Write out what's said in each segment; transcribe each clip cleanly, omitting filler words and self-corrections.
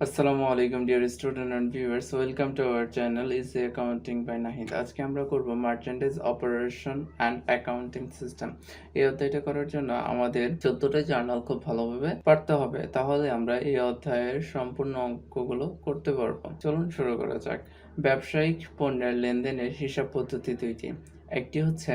Assalamu alaikum dear student and viewers. Welcome to our channel is Accounting by Nahid. আজকে আমরা করব merchandise operation and accounting system. এই অধ্যায়টা করার জন্য আমাদের 14টা জার্নাল খুব ভালোভাবে পড়তে হবে, তাহলে আমরা এই অধ্যায়ের সম্পূর্ণ অঙ্কগুলো করতে পারবো। চলুন শুরু করা যাক। ব্যবসায়িক পণ্যের লেনদেনের হিসাব পদ্ধতি দুইটি, একটি হচ্ছে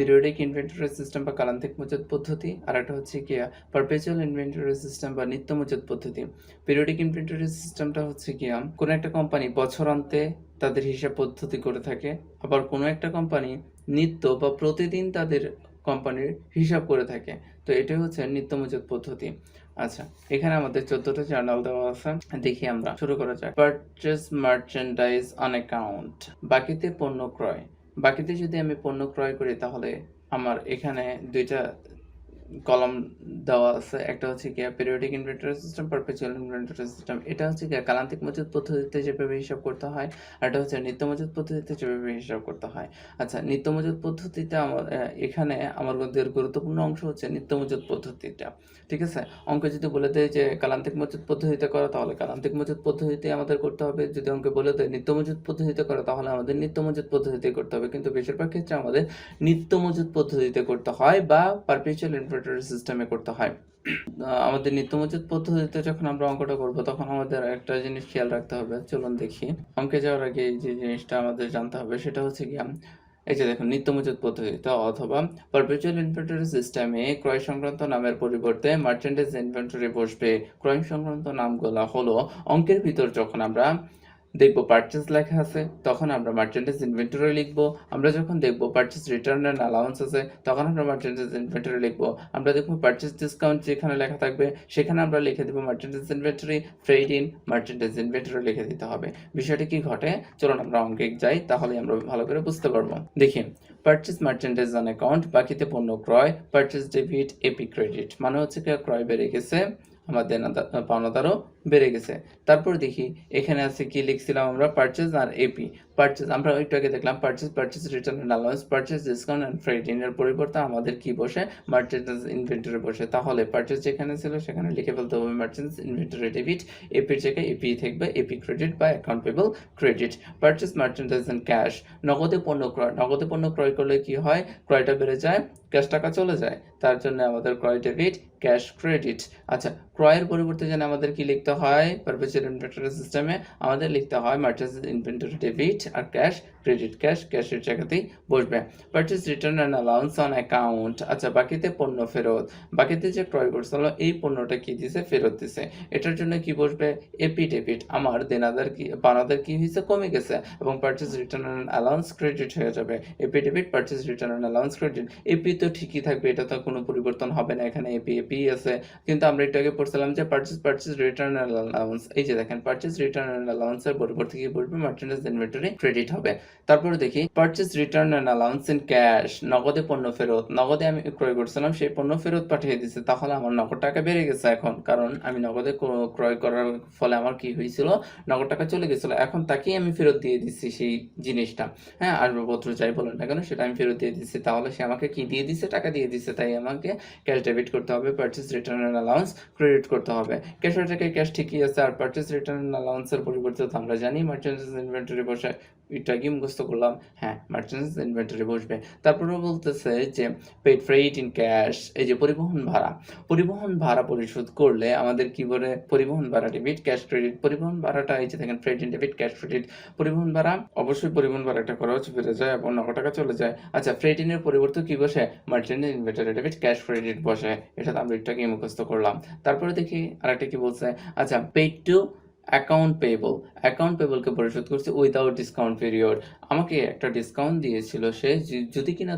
পিরিয়ডিক ইনভেন্টরি সিস্টেম বা কালান্তিক মজুত পদ্ধতি, আর একটা হচ্ছে কি পারপেচুয়াল ইনভেন্টরি সিস্টেম বা নিত্য মজুত পদ্ধতি। পিরিয়ডিক ইনভেন্টরি সিস্টেমটা হচ্ছে কি কোনো একটা কোম্পানি বছরান্তে তাদের হিসাব পদ্ধতি করে থাকে, আবার কোনো একটা কোম্পানি নিত্য বা প্রতিদিন তাদের কোম্পানির হিসাব করে থাকে। তো এটাই হচ্ছে নিত্য মজুত পদ্ধতি। আচ্ছা, এখানে আমাদের 14টা জার্নাল দেওয়া আছে, দেখি আমরা শুরু করা যাক। পারচেজ মার্চেন্ডাইজ অন অ্যাকাউন্ট, বাকিতে পণ্য ক্রয়। বাকিতে যদি আমি পণ্য ক্রয় করি তাহলে আমার এখানে দুইটা কলাম দেওয়া আছে, একটা হচ্ছে কি periodic inventory system, perpetual inventory system. এটা হচ্ছে কি কালান্তিক মজুত পদ্ধতিতে যেভাবে হিসাব করতে হয়, আর এটা হচ্ছে নিত্য মজুত পদ্ধতিতে যেভাবে হিসাব করতে হয়। আচ্ছা, নিত্য মজুত পদ্ধতিতে আমার এখানে আমার মধ্যে গুরুত্বপূর্ণ অংশ হচ্ছে নিত্য মজুত পদ্ধতিটা। ঠিক আছে, অঙ্ক যদি বলে দেয় যে কালান্তিক মজুত পদ্ধতিতে করো তাহলে কালান্তিক মজুত পদ্ধতিতে আমাদের করতে হবে। যদি অঙ্কে বলে দেয় নিত্য মজুত পদ্ধতিতে করো তাহলে আমাদের নিত্য মজুত পদ্ধতিতে করতে হবে, কিন্তু বেশিরভাগ ক্ষেত্রে আমাদের নিত্য মজুত পদ্ধতিতে করতে হয় বা পারপেচুয়াল ইনভেন্টরি সিস্টেমে করতে হয়। আমাদের নিত্য মজুত পদ্ধতিতে যখন আমরা অঙ্কটা করব তখন আমাদের একটা জিনিস খেয়াল রাখতে হবে। চলুন দেখি। অঙ্কে যাওয়ার আগে যে জিনিসটা আমাদের জানতে হবে সেটা হচ্ছে কি এই যে দেখুন, নিত্য মজুত পদ্ধতিতে অথবা পারপেচুয়াল ইনভেন্টরি সিস্টেমে ক্রয় সংক্রান্ত নামের পরিবর্তে মার্চেন্ডাইজ ইনভেন্টরি বসবে। ক্রয় সংক্রান্ত নামগুলো হলো অঙ্কের ভিতর যখন আমরা দেখবো পারচেজ লেখা আছে তখন আমরা মার্চেন্ডাইজ ইনভেন্টরি লিখবো। আমরা যখন দেখবো পারচেজ রিটার্ন অ্যান্ড অ্যালাউন্স আছে তখন আমরা মার্চেন্ডাইজ ইনভেন্টরি লিখবো। আমরা দেখবো পারচেজ ডিসকাউন্ট যেখানে লেখা থাকবে সেখানে আমরা লিখে দেবো merchandise inventory. Fred in merchandise inventory লিখে দিতে হবে। বিষয়টি কি ঘটে, চলুন আমরা অঙ্কে যাই, তাহলে আমরা ভালো করে বুঝতে পারবো। দেখি, পারচেজ মার্চেন্ডাইজ অন অ্যাকাউন্ট, বাকিতে পণ্য ক্রয়, পারচেজ ডেবিট, এপি ক্রেডিট, মানে হচ্ছে কি ক্রয় বেড়ে গেছে, আমার পাওনাদারও বেড়ে গেছে। তারপর দেখি এখানে আছে কি লিখছিলাম আমরা, পারচেজ আর এপি। পারচেজ আমরা একটু আগে দেখলাম purchase return and allowance, purchase discount and Fred in এর পরিবর্তে আমাদের কি বসে, মার্চেন্ডাইজ ইনভেন্টরি বসে। তাহলে পারচেজ যেখানে ছিল সেখানে লিখে ফেলতে হবে মার্চেন্ডাইজ ইনভেন্টরি ডেবিট, এপির জায়গায় এপি থাকবে এপি ক্রেডিট বা account payable credit. Purchase merchandise and cash, নগদে পণ্য ক্রয়। নগদে পণ্য ক্রয় করলে কি হয়, ক্রয়টা বেড়ে যায়, ক্যাশ টাকা চলে যায়, তার জন্য আমাদের ক্রয় ডেবিট, ক্যাশ ক্রেডিট। আচ্ছা, ক্রয়ের পরিবর্তে যেন আমাদের কি লিখতে হয়, পারপেচুয়াল ইনভেন্টরি সিস্টেমে আমাদের লিখতে হয় মার্চেন্ডাইজ ইনভেন্টরি ডেবিট আর ক্যাশ ক্রেডিট। ক্যাশের জায়গাতেই বসবে। Purchase return and allowance on account. আচ্ছা, বাকিতে পণ্য ফেরত। বাকিতে যে ক্রয় করছিল এই পণ্যটা কি দিছে, ফেরত দিছে, এটার জন্য কি বসবে, এপি ডেবিট। আমার পাওনাদার কি হয়েছে, কমে গেছে, এবং purchase return and allowance credit হয়ে যাবে। AP debit, purchase return and allowance credit. AP তো ঠিকই থাকবে, এটা তো কোনো পরিবর্তন হবে না, এখানে এপি আছে। কিন্তু আমরা একটু আগে পড়ছিলাম যে পারচেজ রিটার্ন অ্যান্ড অ্যালাউন্স, এই যে দেখেন পারচেজ রিটার্ন অ্যান্ড অ্যালাউন্স এর পরিবর্তে কি বসবে, মার্চেন্ডাইজ ইনভেন্টরি ক্রেডিট হবে। তারপরে দেখি purchase return and allowance in cash, নগদে পণ্য ফেরত। নগদে আমি ক্রয় করছিলাম, সেই পণ্য ফেরত পাঠিয়ে দিছে, তাহলে আমার নগদ টাকা বেড়ে গেছে এখন, কারণ আমি নগদে ক্রয় করার ফলে আমার কি হয়েছিল, নগদ টাকা চলে গেছিল, এখন তাকেই আমি ফেরত দিয়ে দিচ্ছি সেই জিনিসটা। হ্যাঁ, আসবাবপত্র যাই বলেন না কেন সেটা আমি ফেরত দিয়ে দিচ্ছি, তাহলে সে আমাকে কি দিয়ে দিচ্ছে, টাকা দিয়ে দিচ্ছে, তাই আমাকে ক্যাশ ডেবিট করতে হবে, purchase return and allowance credit করতে হবে। ক্যাশের জায়গায় ক্যাশ ঠিকই আছে, আর পারচেজ রিটার্ন অ্যান্ড অ্যালাউন্সের পরিবর্তে তো আমরা জানি মার্চেন্ডাইজ ইনভেন্টরি বসে, এটা কি মুখস্থ করলাম, হ্যাঁ মার্চেন্ডাইজ ইনভেন্টরি বসবে। তারপরে বলতেছে যে পেড ফ্রেড ইন ক্যাশ, এই যে পরিবহন ভাড়া। পরিবহন ভাড়া পরিশোধ করলে আমাদের কি বলে, পরিবহন ভাড়া ডেবিট, ক্যাশ ক্রেডিট। পরিবহন ভাড়াটা এই যে দেখেন Fred in debit, cash credit. পরিবহন ভাড়া, অবশ্যই পরিবহন ভাড়া একটা খরচ বেড়ে যায় এবং নগদ টাকা চলে যায়। আচ্ছা, ফ্রেড ইনের পরিবর্তে কি বসে, merchandise inventory debit, cash credit বসে, এটা তো আমরা একটাকে মুখস্থ করলাম। তারপরে দেখি আরেকটা কি বলছে, আচ্ছা paid to account payable. Account পেয়েবলকে পরিশোধ করছে উইদাউট ডিসকাউন্ট পিরিয়ড। আমাকে একটা ডিসকাউন্ট দিয়েছিল সে, যদি কিনা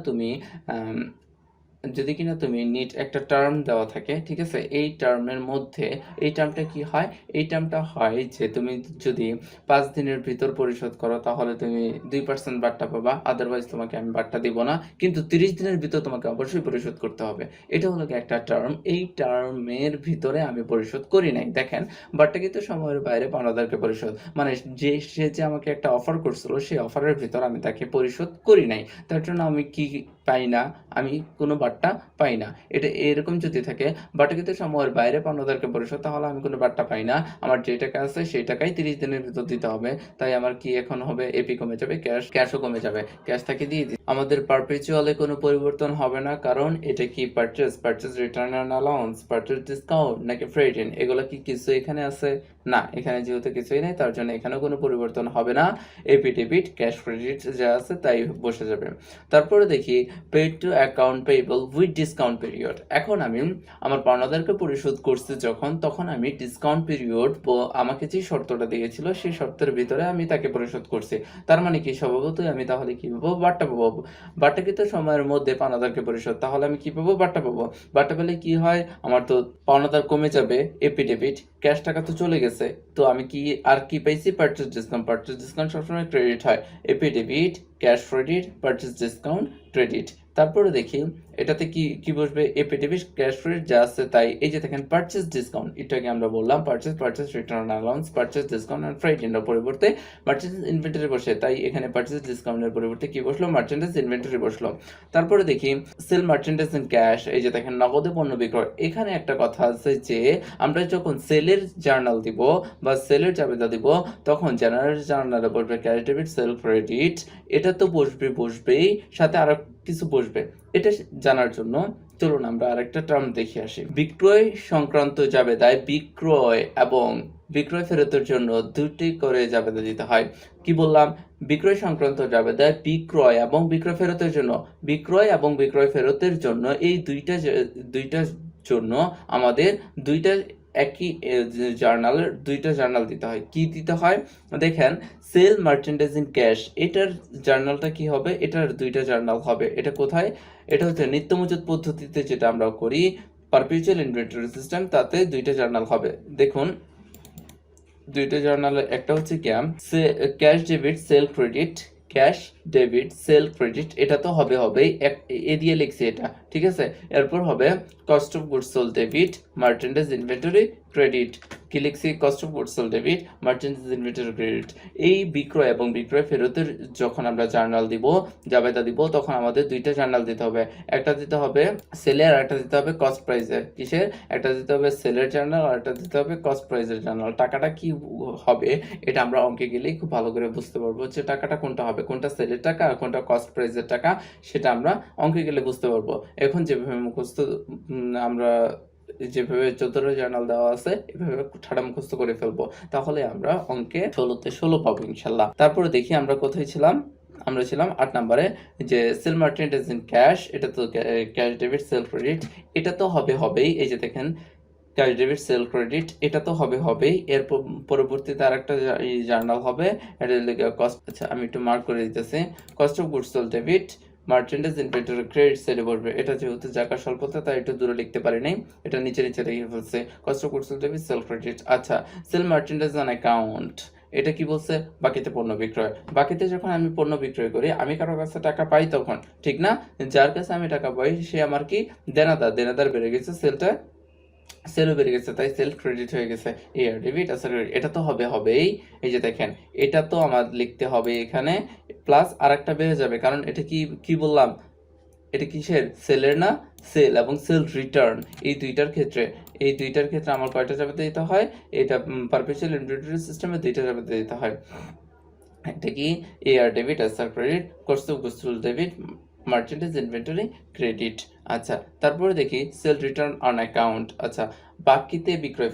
তুমি নিট একটা টার্ম দেওয়া থাকে, ঠিক আছে, এই টার্মের মধ্যে এই টার্মটা কি হয়, এই টার্মটা হয় যে তুমি যদি 5 দিনের ভিতর পরিশোধ করো তাহলে তুমি 2% বাট্টা পাবা, আদারওয়াইজ তোমাকে আমি বাট্টা দিব না, কিন্তু 30 দিনের ভিতর তোমাকে অবশ্যই পরিশোধ করতে হবে। এটা হলো একটা টার্ম, এই টার্মের ভিতরে আমি পরিশোধ করি নাই। দেখেন, বাট্টা কিন্তু সময়ের বাইরে পাওনাদারকে পরিশোধ, মানে সে যে আমাকে একটা অফার করছিল সেই অফারের ভিতর আমি তাকে পরিশোধ করি নাই, তার জন্য আমি কি পাই না, আমি কোনো বাট্টা বারটা পাই না। এটা এরকম যদি থাকে বাট্টাকৃত সময়ের বাইরে পাওনাদারকে পরিশোধ, তাহলে আমি কোনো বাট্টা পাই না। আমার যে টাকা আছে সেই টাকাই 30 দিনের ভিতর দিতে হবে। তাই আমার কি এখন হবে, এপি কমে যাবে, ক্যাশও কমে যাবে, ক্যাশ তাকে দিয়ে দিই। আমাদের পারপেচুয়ালে কোনো পরিবর্তন হবে না, কারণ এটা কি purchase return and allowance, purchase discount নাকি ফ্রেট ইন, এগুলো কি কিছু এখানে আছে? না, এখানে যেহেতু কিছুই নেই তার জন্য এখানেও কোনো পরিবর্তন হবে না। এপি ডেবিট ক্যাশ ক্রেডিট যা আছে তাই বসে যাবে। তারপরে দেখি paid to account payable with discount period. এখন আমি আমার পাওনাদারকে পরিশোধ করছি যখন, তখন আমি ডিসকাউন্ট পিরিয়ড আমাকে যে শর্তটা দিয়েছিল সেই শর্তের ভিতরে আমি তাকে পরিশোধ করছি। তার মানে কি, স্বভাবতই আমি তাহলে কি পাবো, বাট্টা পাবো। বাট্টাকৃত সময়ের মধ্যে পাওনাদারকে পরিশোধ, তাহলে আমি কি পাবো, বাট্টা পাবো। বাট্টা পেলে কি হয়, আমার তো পাওনাদার কমে যাবে, এপি ডেবিট, ক্যাশ টাকা তো চলে গেছে, তো আমি কি আর কি পাইছি, পারচেজ ডিসকাউন্ট সবসময় ক্রেডিট হয়, AP debit cash credit, purchase discount credit. তারপরে দেখি এটাতে কি কি বসবে, এপি ডেবিট ক্যাশ ক্রেডিট যা আছে তাই। এই যে দেখেন পারচেজ ডিসকাউন্ট, এটাকে আমরা বললাম purchase return allowance, purchase discount and freight এর পরিবর্তে মার্চেন্ডাইজ ইনভেন্টরি বসে, তাই এখানে পারচেজ ডিসকাউন্টের পরিবর্তে কি বসলো, মার্চেন্ডাইজ ইনভেন্টরি বসলো। তারপরে দেখি সেল মার্চেন্ডাইজ ইন ক্যাশ, এই যে দেখেন নগদে পণ্য বিক্রয়। এখানে একটা কথা আছে যে আমরা যখন সেলের জার্নাল দিব বা সেলের জাবেদা দিব, তখন জেনারেল জার্নালে বসবে ক্যাশ ডেবিট সেল ক্রেডিট, এটা তো বসবেই, সাথে আরো কিছু বসবে। এটা জানার জন্য চলুন আমরা আরেকটা টার্ম দেখে আসি। বিক্রয় সংক্রান্ত জাবেদায় বিক্রয় এবং বিক্রয় ফেরতের জন্য দুটি করে জাবেদা দিতে হয়। কি বললাম, বিক্রয় সংক্রান্ত জাবেদায় বিক্রয় এবং বিক্রয় ফেরতের জন্য এই দুইটা জন্য আমাদের দুইটা একই জার্নালের দুইটা জার্নাল দিতে হয়। কি দিতে হয় দেখেন, সেল মার্চেন্ডাইজ ইন ক্যাশ, এটার জার্নালটা কি হবে, এটার দুইটা জার্নাল হবে। এটা কোথায়, এটা হচ্ছে নিত্য মজুত পদ্ধতিতে যেটা আমরা করি, পারপেচুয়াল ইনভেন্টরি সিস্টেম, তাতে দুইটা জার্নাল হবে। দেখুন দুইটা জার্নালে একটা হচ্ছে cash debit sale credit, cash debit sale credit, এটা তো হবেই, এ দিয়ে লিখছি এটা, ঠিক আছে। এরপর হবে cost of goods sold debit, merchandise inventory credit, কি লিখছি, cost of goods sold debit, merchandise inventory credit. এই বিক্রয় এবং বিক্রয় ফেরতের যখন আমরা জার্নাল দিব, জাবেদা দিব, তখন আমাদের দুইটা জার্নাল দিতে হবে। একটা দিতে হবে সেলের আর একটা দিতে হবে কস্ট প্রাইসের। কিসের, একটা দিতে হবে সেলের জার্নাল আর একটা দিতে হবে কস্ট প্রাইসের জার্নাল। টাকাটা কি হবে এটা আমরা অঙ্কে গেলেই খুব ভালো করে বুঝতে পারবো যে টাকাটা কোনটা হবে, কোনটা সেলের টাকা আর কোনটা কস্ট প্রাইসের টাকা, সেটা আমরা অঙ্কে গেলে বুঝতে পারবো। এখন যেভাবে মুখস্থ আমরা যেভাবে 14 জার্নাল দেওয়া আছে এভাবে ঠাড়া মুখস্থ করে ফেলবো, তাহলে আমরা অঙ্কে 16তে 16 পাবো ইনশাল্লাহ। তারপরে দেখি আমরা কোথায় ছিলাম, আমরা ছিলাম 8 নম্বরে, যে সেল মার্চেন্ডাইজ ইন ক্যাশ, এটা তো ক্যাশ ডেবিট সেল ক্রেডিট, এটা তো হবেই। এই যে দেখেন ক্যাশ ডেবিট সেল ক্রেডিট, এটা তো হবেই। এর পরবর্তীতে আরেকটা জার্নাল হবে, এটা কস্ট, আচ্ছা আমি একটু মার্ক করে দিতেছি, cost of goods sold debit, merchandise inventory credit সেলে বসবে। এটা যেহেতু জায়গার স্বল্পতা তাই একটু দূরে লিখতে পারি নাই, এটা নিচে লিখে ফেলছে, cost of goods sold debit sale credit. আচ্ছা, সেল মার্চেন্ডাইজ অন অ্যাকাউন্ট, এটা কি বলছে, বাকিতে পণ্য বিক্রয়। বাকিতে যখন আমি পণ্য বিক্রয় করি, আমি কারো কাছে টাকা পাই তখন, ঠিক না, যার কাছে আমি টাকা পাই সে আমার কি দেনাদার বেড়ে গেছে, সেলও বেড়ে গেছে, তাই সেল ক্রেডিট হয়ে গেছে। এয়ার ডেবিট আসলে এটা তো হবেই। এই যে দেখেন এটা তো আমার লিখতে হবে এখানে, প্লাস আরেকটা বেড়ে যাবে, কারণ এটা কি বললাম, এটা কিসের, সেলের না, সেল এবং সেল রিটার্ন, এই দুইটার ক্ষেত্রে আমার কয়টা জাবেদা দিতে হয়, এটা পারপেচুয়াল ইনভেন্টরি সিস্টেমে দুইটা জাবেদা দিতে হয়। এটা কি, এয়ার ডেবিট আসার credit, cost of goods sold debit, merchandise inventory credit. আচ্ছা, তারপরে দেখি সেল রিটার্ন অন অ্যাকাউন্ট। আচ্ছা, বাকিতে ক্রয়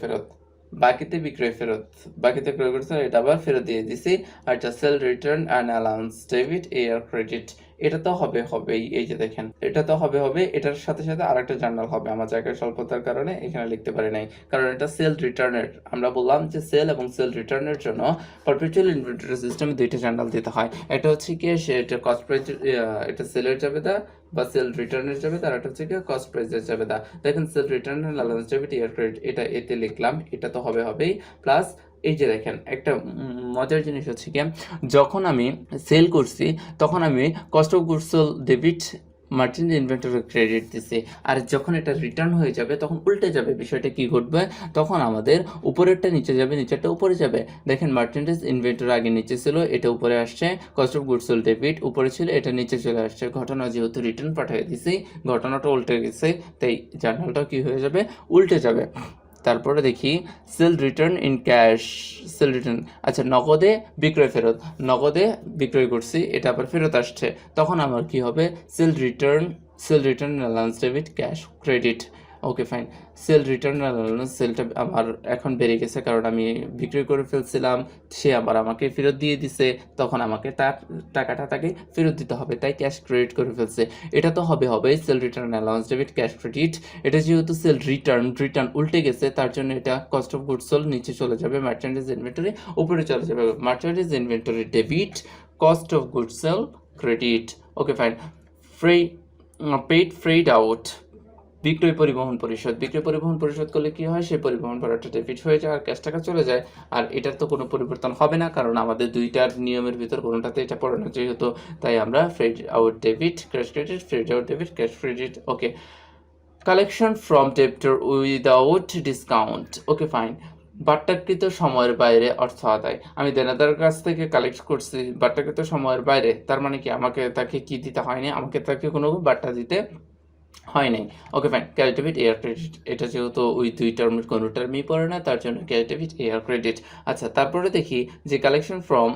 করছে, এটা আবার ফেরত দিয়ে দিছি। আচ্ছা, sell return and allowance debit এয়ার ক্রেডিট, এটা তো হবেই। এই যে দেখেন এটা তো হবে, এটার সাথে আরেকটা জার্নাল হবে, আমার জায়গায় স্বল্পতার কারণে এখানে লিখতে পারি নাই, কারণ এটা সেল রিটার্নের, আমরা বললাম যে সেল এবং সেল রিটার্নের জন্য পারপেচুয়াল ইনভেন্টরি সিস্টেমে দুইটা জার্নাল দিতে হয়। একটা হচ্ছে কি, এটা কস্ট প্রাইস, এটা সেলের জাবেদা বা সেল রিটার্নের জাবেদা, আর একটা হচ্ছে কি কস্ট প্রাইসের জাবেদা। দেখেন সেল রিটার্নের অ্যালাউন্স ডেবিট এয়ার ক্রেডিট, এটা এতে লিখলাম, এটা তো হবেই। প্লাস এই যে দেখেন একটা মজার জিনিস হচ্ছে কি, যখন আমি সেল করছি তখন আমি cost of goods sold debit merchant inventory credit দিছে, আর যখন এটা রিটার্ন হয়ে যাবে তখন উল্টে যাবে। বিষয়টা কি ঘটবে, তখন আমাদের উপরেরটা নিচে যাবে, নিচেরটা উপরে যাবে। দেখেন মার্চেন্টেজ ইনভেন্টরি আগে নিচে ছিল, এটা উপরে আসছে, cost of goods sold debit উপরে ছিল, এটা নিচে চলে আসছে। ঘটনা যেহেতু রিটার্ন পাঠিয়ে দিছি, ঘটনাটা উল্টে গেছে, তাই জার্নালটাও কি হয়ে যাবে, উল্টে যাবে। তারপরে দেখি sell return in cash, sell return, আচ্ছা নগদে বিক্রয় ফেরত, নগদে বিক্রয় করছি, এটা আবার ফেরত আসছে, তখন আমার কি হবে, sale return allowance debit cash credit. Okay fine, sale return allowance, সেলটা আমার এখন বেড়ে গেছে কারণ আমি বিক্রি করে ফেলছিলাম, সে আবার আমাকে ফেরত দিয়ে দিছে, তখন আমাকে তার টাকাটা তাকে ফেরত দিতে হবে, তাই ক্যাশ ক্রেডিট করে ফেলছে। এটা তো হবে sale return allowance debit cash credit. এটা যেহেতু সেল রিটার্ন উল্টে গেছে, তার জন্য এটা কস্ট অফ গুডস সোল্ড নিচে চলে যাবে, মার্চেন্টেজ ইনভেন্টরি উপরে চলে যাবে। Merchandise inventory debit, cost of goods sold credit. Okay fine, paid freight out, বিক্রয় পরিবহন পরিশোধ করলে কি হয়, সেই পরিবহন ভাড়াটা ডেবিট হয়ে যায় আর ক্যাশ টাকা চলে যায়। আর এটার তো কোনো পরিবর্তন হবে না, কারণ আমাদের দুইটার নিয়মের ভিতর কোনোটাতে এটা পড়ে না যেহেতু, তাই আমরা freight out debit cash credit, freight out debit cash credit. Okay, collection from debtor without discount. Okay fine, বাট্টাকৃত সময়ের বাইরে অর্থ আদায়, আমি দেনাদারের কাছ থেকে কালেক্ট করছি বাট্টাকৃত সময়ের বাইরে, তার মানে কি আমাকে তাকে কি দিতে হয়নি, আমাকে তাকে কোনো বাট্টা দিতে হয় নাই। ওকে ফাইন, ক্যাশ ডেবিট এয়ার ক্রেডিট, এটা যেহেতু ওই দুই টার্মের কোনো টার্মই পড়ে না, তার জন্য ক্যাশ ডেবিট এয়ার ক্রেডিট। আচ্ছা তারপরে দেখি যে collection from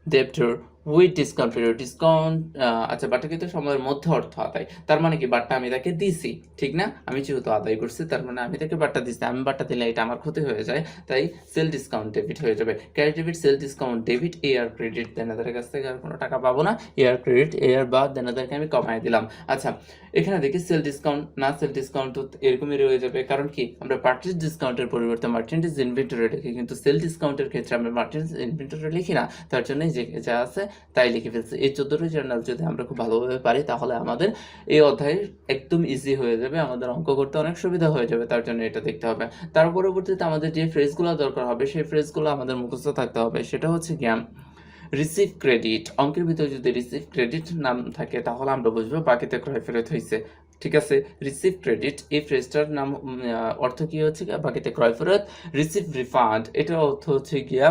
debtor with discount period, discount, আচ্ছা বাট্টাকৃত সময়ের মধ্যে অর্থ আদায়, তার মানে কি বাট্টা আমি তাকে দিছি, ঠিক না, আমি যেহেতু আদায় করছি তার মানে আমি তাকে বাট্টা দিচ্ছি, আমি বাট্টা দিলে এটা আমার ক্ষতি হয়ে যায়, তাই সেল ডিসকাউন্ট ডেবিট হয়ে যাবে। Cash debit sale discount debit এয়ার ক্রেডিট, দেনাদারের কাছ থেকে আর কোনো টাকা পাবো না, এয়ার ক্রেডিট, এয়ার বা দেনাদারকে আমি কমাই দিলাম। আচ্ছা এখানে দেখি সেল ডিসকাউন্ট, না সেল ডিসকাউন্ট তো এরকমই রয়ে যাবে, কারণ কি আমরা পারচেজ ডিসকাউন্টের পরিবর্তে মার্চেন্টেজ ইনভেন্টরি লিখি, কিন্তু সেল ডিসকাউন্টের ক্ষেত্রে আমরা মার্চেন্টেজ ইনভেন্টরি লিখি না, তার জন্য যে যা আছে তাই লিখে ফেলছি। এই 14টি জার্নাল যদি আমরা খুব ভালোভাবে পারি তাহলে আমাদের এই অধ্যায় একদম ইজি হয়ে যাবে, আমাদের অঙ্ক করতে অনেক সুবিধা হয়ে যাবে, তার জন্য এটা দেখতে হবে। তার পরবর্তীতে আমাদের যে ফ্রেজগুলো দরকার হবে সেই ফ্রেজগুলো আমাদের মুখস্থ থাকতে হবে, সেটা হচ্ছে জ্ঞান রিসিভ ক্রেডিট। অঙ্কের ভিতরে যদি রিসিভ ক্রেডিট নাম থাকে তাহলে আমরা বুঝবো বাকিতে ক্রয় ফেরত হয়েছে, ঠিক আছে। রিসিভ ক্রেডিট এই ফ্রেজটার নাম অর্থ কি হচ্ছে বাকিতে ক্রয় ফেরত। রিসিভ রিফান্ড এটার অর্থ হচ্ছে গিয়া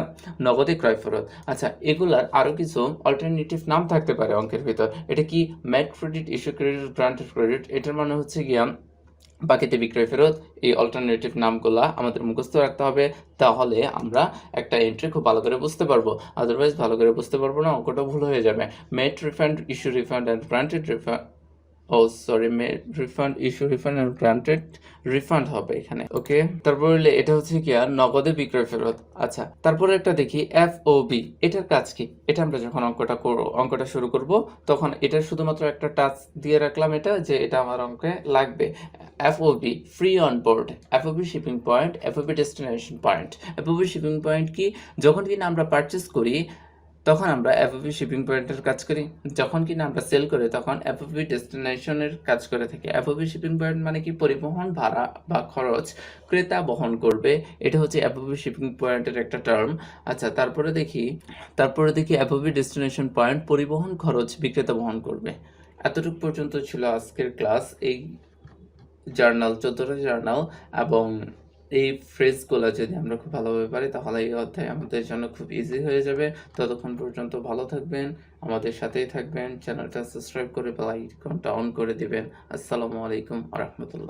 নগদে ক্রয় ফেরত। আচ্ছা এগুলার আরো কিছু অল্টারনেটিভ নাম থাকতে পারে অঙ্কের ভিতর, এটা কি MAT credit, issue credit, granted credit, এটার মানে হচ্ছে গিয়া বাকিতে বিক্রয় ফেরত। এই অল্টারনেটিভ নামগুলা আমাদের মুখস্থ রাখতে হবে, তাহলে আমরা একটা এন্ট্রি খুব ভালো করে বুঝতে পারবো, আদারওয়াইজ ভালো করে বুঝতে পারবো না, অঙ্কটা ভুল হয়ে যাবে। Met refund, issue refund and granted refund, made refund, issue refund and granted refund হবে এখানে। ওকে, তারপরে এটা হচ্ছে কি আর নগদে বিক্রয় ফেরত। আচ্ছা তারপরে একটা দেখি এফওবি, এটার কাজ কি, এটা আমরা যখন অঙ্কটা শুরু করব তখন এটা শুধুমাত্র একটা টাচ দিয়ে রাখলাম, এটা যে এটা আমার অঙ্কে লাগবে। FOB free on board, FOB shipping point, FOB destination point. FOB shipping point কি, যখন কিনা আমরা পারচেস করি তখন আমরা এফওবি শিপিং পয়েন্টের কাজ করি, যখন কিনা আমরা সেল করি তখন এফওবি ডেস্টিনেশনের কাজ করে থাকি। এফওবি শিপিং পয়েন্ট মানে কি, পরিবহন ভাড়া বা খরচ ক্রেতা বহন করবে, এটা হচ্ছে এফওবি শিপিং পয়েন্টের একটা টার্ম। আচ্ছা তারপরে দেখি এফওবি ডেস্টিনেশন পয়েন্ট, পরিবহন খরচ বিক্রেতা বহন করবে। এতটুকু পর্যন্ত ছিল আজকের ক্লাস। এই জার্নাল 14টা জার্নাল এবং এই ফ্রেজগুলো যদি আমরা খুব ভালোভাবে পারি তাহলে এই অধ্যায় আমাদের জন্য খুব ইজি হয়ে যাবে। ততক্ষণ পর্যন্ত ভালো থাকবেন, আমাদের সাথেই থাকবেন, চ্যানেলটা সাবস্ক্রাইব করে বেল আইকনটা অন করে দিবেন। আসসালামু আলাইকুম ওয়া রাহমাতুল্লাহ।